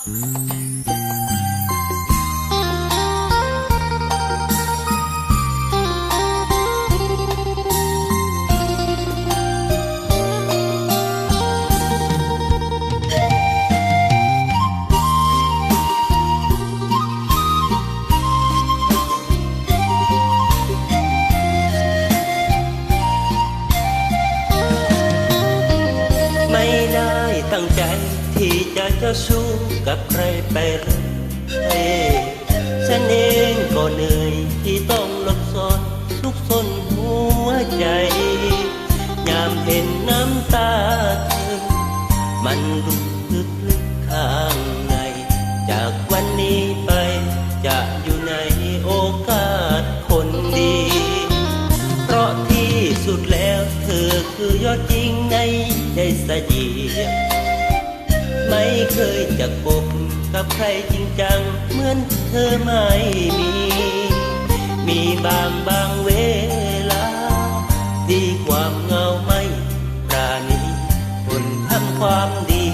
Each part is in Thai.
ตั้งใจที่จะเจ้าชู้กับใครไปเลยฉันเองก็เหนื่อยที่ต้องหลบซ่อนทุกซนหัวใจยามเห็นน้ำตาเธอมันลุกลึกข้างในจากวันนี้ไปจะอยู่ในโอกาสคนดีเพราะที่สุดแล้วเธอคือยอดจริงในใจสยีไม่เคยจะคบกับใครจริงจังเหมือนเธอไม่มีบางเวลาที่ความเหงาไม่ปราณีคนทำความดี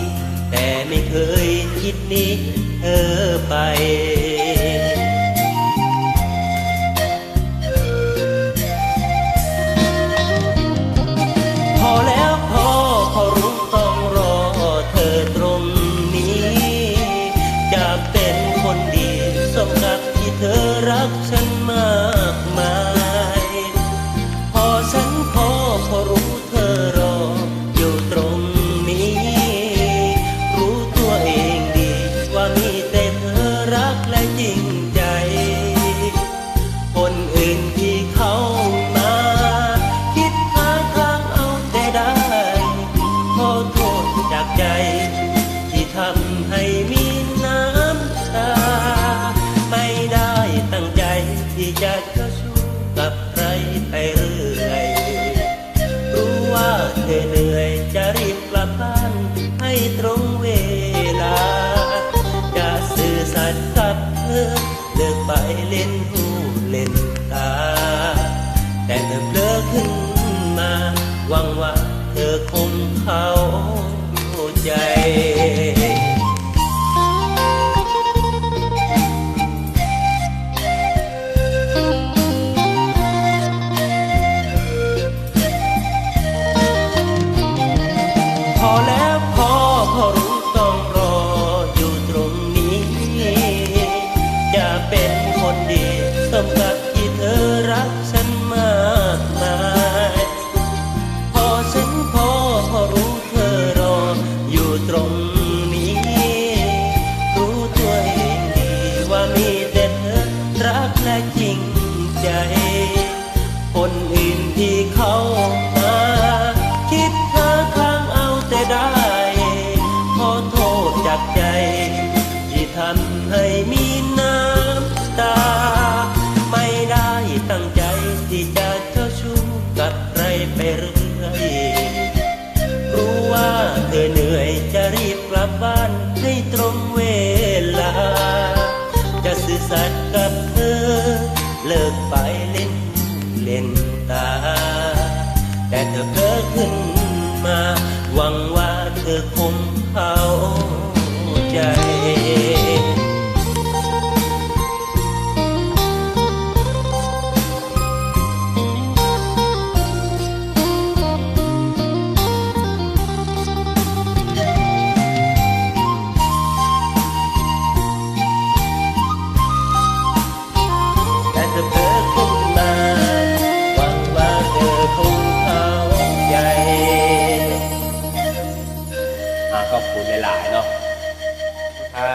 แต่ไม่เคยคิดหนีเธอไปพอแล้วพอรู้ต้องรอเธอตรงนี้จะเป็นคนดีสมกับที่เธอรักฉันมากมายพอฉันพอรู้เธอรออยู่ตรงนี้รู้ตัวเองดีว่ามีแต่เธอรักและจริงใจคนอื่นที่เขามาคิดหาทางเอาแต่ได้ขอโทษจากใจที่ทำให้มีน้ำตาไม่ได้ตั้งใจที่จะเจ้าชู้กับใครไปเรื่อยรู้ว่าเธอเหนื่อยจะรีบกลับบ้านให้ตรงเวลาจะสื่อสัตย์กับเธอเลิกไปเล่นหูเล่นตาแต่เธอเพลอขึ้นมาหวังว่าเธอคงเข้าใจพอแล้วพอรู้ต้องรออยู่ตรงนี้จะเป็นคนดีสมกับที่เธอรักฉันมากมายพอฉันพอรู้เธอรออยู่ตรงนี้รู้ตัวเองดีว่ามีแต่เธอรักและจริงใจคนอื่นที่เขามาคิดหาทางเอาแต่ได้ขอโทษจากใจที่ทำให้มีน้ำตาไม่ได้ตั้งใจที่จะเจ้าชู้กับใครไปเรื่อยรู้ว่าเธอเหนื่อยจะรีบกลับบ้านให้ตรงเวลาจะสื่อสัตย์กับเธอเลิกไปเล่นตาแต่เธอเพ้อขึ้นมาหวังว่าเธอคงเข้าใจแต่เธอเพ้อขึ้นมาหวังว่าเธอคงเข้าใจขอบคุณหลายๆเนาะถ้า